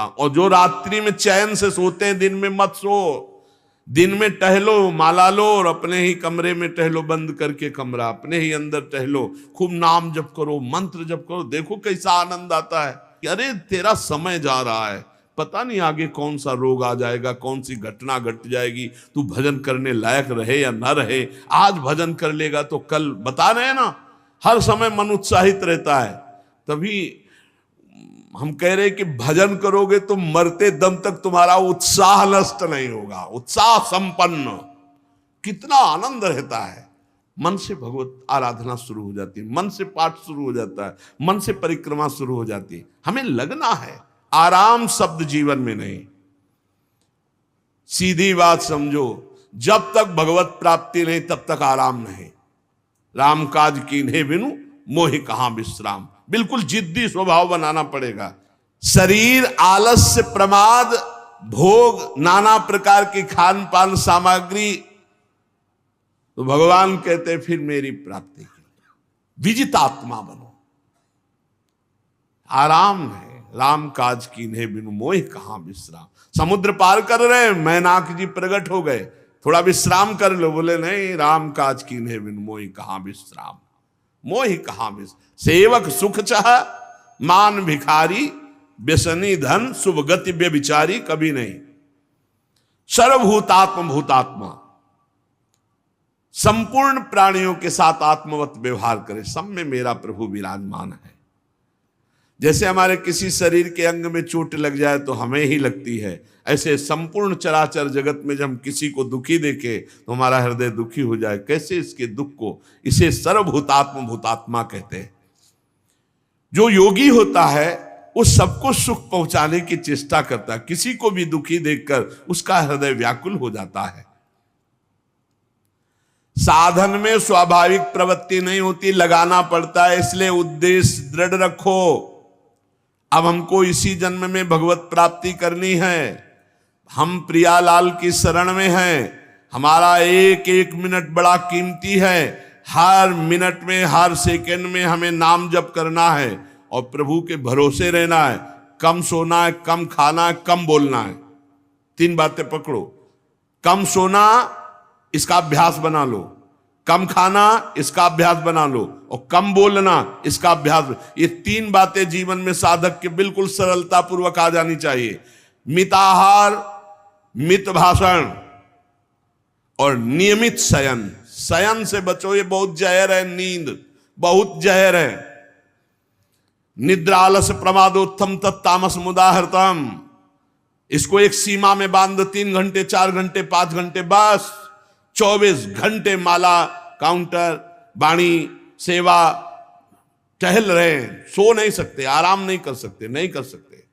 और जो रात्रि में चैन से सोते हैं दिन में मत सो। दिन में टहलो, माला लो और अपने ही कमरे में टहलो, बंद करके कमरा, अपने ही अंदर टहलो, खूब नाम जप करो, मंत्र जप करो, देखो कैसा आनंद आता है कि अरे तेरा समय जा रहा है, पता नहीं आगे कौन सा रोग आ जाएगा, कौन सी घटना घट जाएगी, तू भजन करने लायक रहे या ना रहे। आज भजन कर लेगा तो कल, बता रहे हैं ना, हर समय मन उत्साहित रहता है। तभी हम कह रहे कि भजन करोगे तो मरते दम तक तुम्हारा उत्साह नष्ट नहीं होगा, उत्साह संपन्न। कितना आनंद रहता है। मन से भगवत आराधना शुरू हो जाती है, मन से पाठ शुरू हो जाता है, मन से परिक्रमा शुरू हो जाती है। हमें लगना है, आराम शब्द जीवन में नहीं। सीधी बात समझो, जब तक भगवत प्राप्ति नहीं तब तक आराम नहीं। राम काज कीन्हे बिनु मोहि कहां विश्राम। बिल्कुल जिद्दी स्वभाव बनाना पड़ेगा। शरीर, आलस्य, प्रमाद, भोग, नाना प्रकार की खान पान सामग्री, तो भगवान कहते फिर मेरी प्राप्ति की विजितात्मा बनो। आराम है, राम काज कीन्हे बिनु मोहि कहां विश्राम। समुद्र पार कर रहे, मैनाक जी प्रकट हो गए, थोड़ा विश्राम कर लो, बोले नहीं, राम काज कीन्हे बिनु मोहि कहां विश्राम। मोहि कहां विश्राम। सेवक सुख चाह, मान भिखारी, व्यसनी धन, शुभ गति व्यभिचारी, कभी नहीं। सर्वभूतात्म भूतात्मा, संपूर्ण प्राणियों के साथ आत्मवत व्यवहार करे, सब में मेरा प्रभु विराजमान है। जैसे हमारे किसी शरीर के अंग में चोट लग जाए तो हमें ही लगती है, ऐसे संपूर्ण चराचर जगत में जब हम किसी को दुखी देखे तो हमारा हृदय दुखी हो जाए। कैसे इसके दुख को, इसे सर्वभूतात्म भूतात्मा कहते हैं। जो योगी होता है वो सबको सुख पहुंचाने की चेष्टा करता है, किसी को भी दुखी देखकर उसका हृदय व्याकुल हो जाता है। साधन में स्वाभाविक प्रवृत्ति नहीं होती, लगाना पड़ता है, इसलिए उद्देश्य दृढ़ रखो। अब हमको इसी जन्म में भगवत प्राप्ति करनी है। हम प्रियालाल की शरण में हैं। हमारा एक एक मिनट बड़ा कीमती है। हर मिनट में, हर सेकंड में हमें नाम जप करना है और प्रभु के भरोसे रहना है। कम सोना है, कम खाना है, कम बोलना है। 3 बातें पकड़ो। कम सोना, इसका अभ्यास बना लो। कम खाना, इसका अभ्यास बना लो। और कम बोलना, इसका अभ्यास। ये 3 बातें जीवन में साधक के बिल्कुल सरलता पूर्वक आ जानी चाहिए। मिताहार, मित भाषण और नियमित शयन। शयन से बचो, ये बहुत जहर है। नींद बहुत जहर है। निद्रा आलस प्रमादोत्थम तत्तामस मुदाहृतम। इसको एक सीमा में बांध दो, 3 घंटे, 4 घंटे, 5 घंटे, बस 24 घंटे माला, काउंटर, वाणी, सेवा, टहल रहे हैं। सो नहीं सकते, आराम नहीं कर सकते, नहीं कर सकते।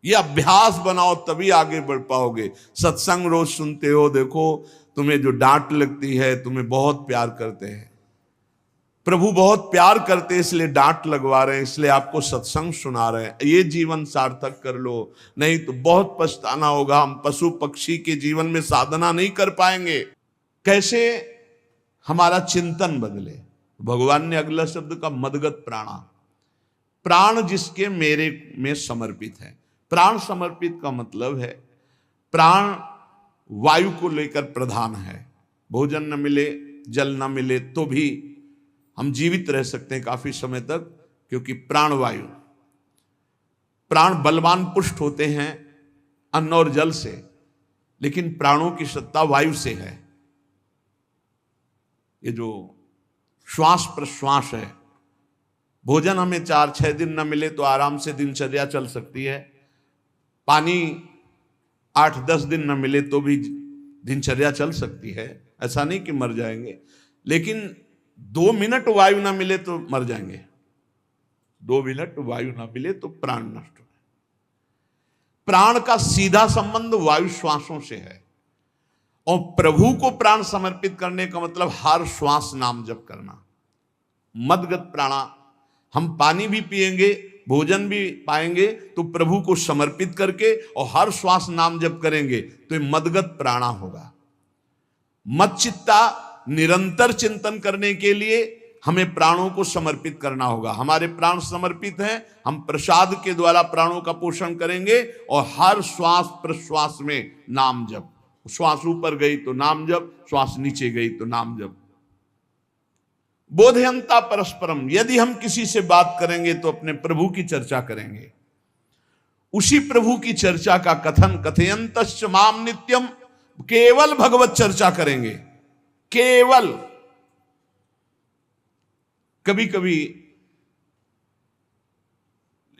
ये अभ्यास बनाओ तभी आगे बढ़ पाओगे। सत्संग रोज सुनते हो, देखो तुम्हें जो डांट लगती है, तुम्हें बहुत प्यार करते हैं, प्रभु बहुत प्यार करते हैं, इसलिए डांट लगवा रहे हैं, इसलिए आपको सत्संग सुना रहे हैं। ये जीवन सार्थक कर लो, नहीं तो बहुत पछताना होगा। हम पशु पक्षी के जीवन में साधना नहीं कर पाएंगे। कैसे हमारा चिंतन बदले। भगवान ने अगला शब्द का मदगत प्राणा। प्राण जिसके मेरे में समर्पित है। प्राण समर्पित का मतलब है प्राण वायु को लेकर प्रधान है। भोजन न मिले, जल न मिले तो भी हम जीवित रह सकते हैं काफी समय तक, क्योंकि प्राण वायु। प्राण बलवान पुष्ट होते हैं अन्न और जल से, लेकिन प्राणों की सत्ता वायु से है। ये जो श्वास प्रश्वास है, भोजन हमें 4-6 दिन न मिले तो आराम से दिनचर्या चल सकती है। पानी 8-10 दिन न मिले तो भी दिनचर्या चल सकती है, ऐसा नहीं कि मर जाएंगे। लेकिन 2 मिनट वायु ना मिले तो मर जाएंगे। 2 मिनट वायु ना मिले तो प्राण नष्ट हो। प्राण का सीधा संबंध वायु श्वासों से है। और प्रभु को प्राण समर्पित करने का मतलब हर श्वास नाम जप करना। मदगत प्राणा। हम पानी भी पिएंगे, भोजन भी पाएंगे तो प्रभु को समर्पित करके और हर श्वास नाम जप करेंगे तो ये मदगत प्राणा होगा। मत चित्ता, निरंतर चिंतन करने के लिए हमें प्राणों को समर्पित करना होगा। हमारे प्राण समर्पित हैं, हम प्रसाद के द्वारा प्राणों का पोषण करेंगे और हर श्वास प्रश्वास में नाम जप। श्वास ऊपर गई तो नाम जप, श्वास नीचे गई तो नाम जप। बोधयंता परस्परम, यदि हम किसी से बात करेंगे तो अपने प्रभु की चर्चा करेंगे, उसी प्रभु की चर्चा का कथन कथयंतश्च माम नित्यम, केवल भगवत चर्चा करेंगे, केवल। कभी कभी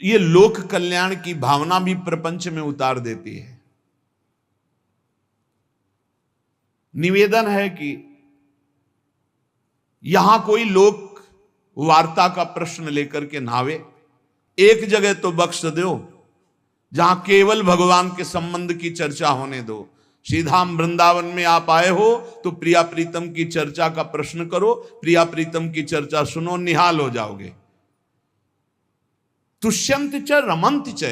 ये लोक कल्याण की भावना भी प्रपंच में उतार देती है। निवेदन है कि यहां कोई लोक वार्ता का प्रश्न लेकर के नावे, एक जगह तो बख्श दो जहां केवल भगवान के संबंध की चर्चा होने दो। श्रीधाम वृंदावन में आप आए हो तो प्रिया प्रीतम की चर्चा का प्रश्न करो, प्रिया प्रीतम की चर्चा सुनो, निहाल हो जाओगे। तुष्यंत च रमंत च,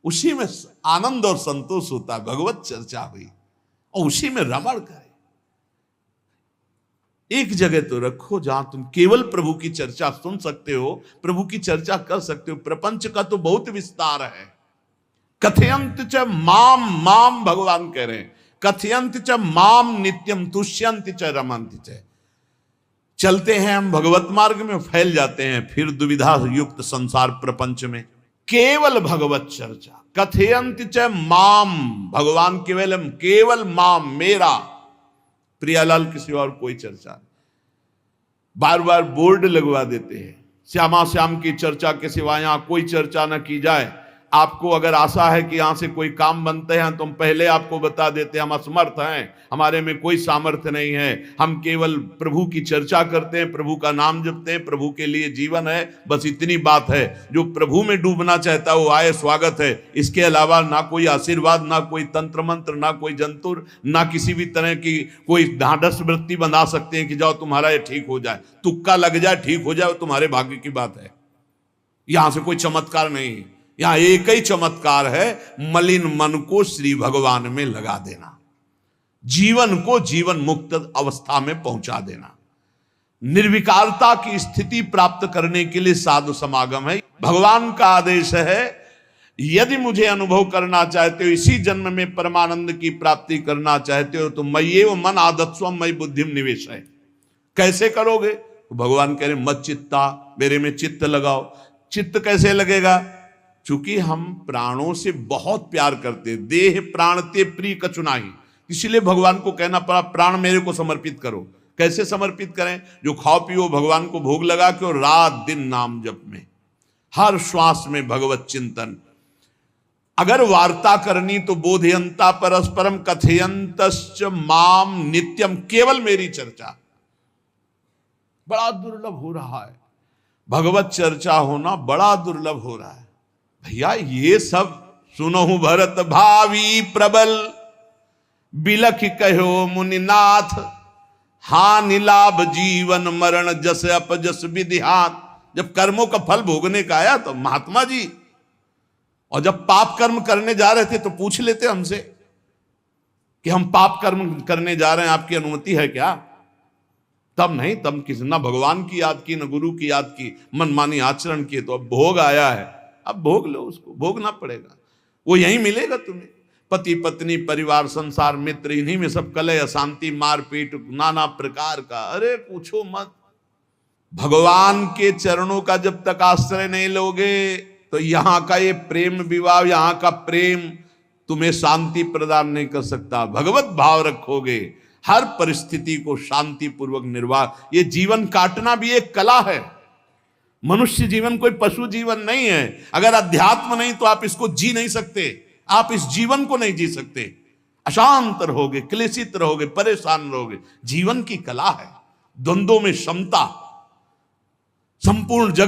उसी में आनंद और संतोष होता है। भगवत चर्चा हुई और उसी में रमण करे। एक जगह तो रखो जहां तुम केवल प्रभु की चर्चा सुन सकते हो, प्रभु की चर्चा कर सकते हो। प्रपंच का तो बहुत विस्तार है। कथयंत च माम, माम भगवान कह रहे हैं, कथयंत च माम नित्यम तुष्यंत च रमंत च। चलते हैं हम भगवत मार्ग में, फैल जाते हैं फिर दुविधा युक्त संसार प्रपंच में। केवल भगवत चर्चा, कथयंत च माम, भगवान केवलम, केवल माम, मेरा, प्रियालाल किसी और कोई चर्चा नहीं। बार बार बोर्ड लगवा देते हैं, श्यामा श्याम की चर्चा के सिवा यहां कोई चर्चा न की जाए। आपको अगर आशा है कि यहां से कोई काम बनते हैं तो हम पहले आपको बता देते हैं, हम असमर्थ हैं, हमारे में कोई सामर्थ्य नहीं है। हम केवल प्रभु की चर्चा करते हैं, प्रभु का नाम जपते हैं, प्रभु के लिए जीवन है, बस इतनी बात है। जो प्रभु में डूबना चाहता है वो आए, स्वागत है। इसके अलावा ना कोई आशीर्वाद, ना कोई तंत्र मंत्र, ना कोई जंतुर, ना किसी भी तरह की कोई ढांढस वृत्ति बना सकते हैं कि जाओ तुम्हारा ये ठीक हो जाए, तुक्का लग जाए, ठीक हो जाए, तुम्हारे भाग्य की बात है। यहां से कोई चमत्कार नहीं, यहां एक ही चमत्कार है, मलिन मन को श्री भगवान में लगा देना, जीवन को जीवन मुक्त अवस्था में पहुंचा देना। निर्विकारता की स्थिति प्राप्त करने के लिए साधु समागम है। भगवान का आदेश है, यदि मुझे अनुभव करना चाहते हो, इसी जन्म में परमानंद की प्राप्ति करना चाहते हो तो मय्येव मन आदत्स्व मयि बुद्धिम निवेश है। कैसे करोगे? तो भगवान कह रहे मत चित्ता, मेरे में चित्त लगाओ। चित्त कैसे लगेगा? चूंकि हम प्राणों से बहुत प्यार करते, देह प्राण ते प्रिय कछु नाही, इसलिए भगवान को कहना पड़ा प्राण मेरे को समर्पित करो। कैसे समर्पित करें? जो खाओ पियो भगवान को भोग लगा के, और रात दिन नाम जप में, हर श्वास में भगवत चिंतन। अगर वार्ता करनी तो बोधयंता परस्परम कथयंतश्च माम नित्यम, केवल मेरी चर्चा। बड़ा दुर्लभ हो रहा है, भगवत चर्चा होना बड़ा दुर्लभ हो रहा है। भैया ये सब सुनहु भरत भावी प्रबल, बिलख कहो मुनिनाथ, हानि लाभ जीवन मरण जस अपजस विधिहात। जब कर्मों का फल भोगने का आया तो महात्मा जी, और जब पाप कर्म करने जा रहे थे तो पूछ लेते हमसे कि हम पाप कर्म करने जा रहे हैं, आपकी अनुमति है क्या? तब नहीं, तब किसी ना भगवान की याद की, न गुरु की याद की, मनमानी आचरण किए। तो अब भोग आया है, अब भोग लो, उसको भोगना पड़ेगा, वो यहीं मिलेगा तुम्हें। पति पत्नी परिवार संसार मित्र, इन्हीं में सब कलह अशांति मारपीट नाना प्रकार का। अरे पूछो मत। भगवान के चरणों का जब तक आश्रय नहीं लोगे तो यहां का ये प्रेम विवाह, यहां का प्रेम तुम्हें शांति प्रदान नहीं कर सकता। भगवत भाव रखोगे, हर परिस्थिति को शांति पूर्वक निर्वाह। ये जीवन काटना भी एक कला है। मनुष्य जीवन कोई पशु जीवन नहीं है। अगर अध्यात्म नहीं तो आप इसको जी नहीं सकते, आप इस जीवन को नहीं जी सकते। अशांत रहोगे, क्लेशित रहोगे, परेशान रहोगे। जीवन की कला है, द्वंद्वों में क्षमता, संपूर्ण जगत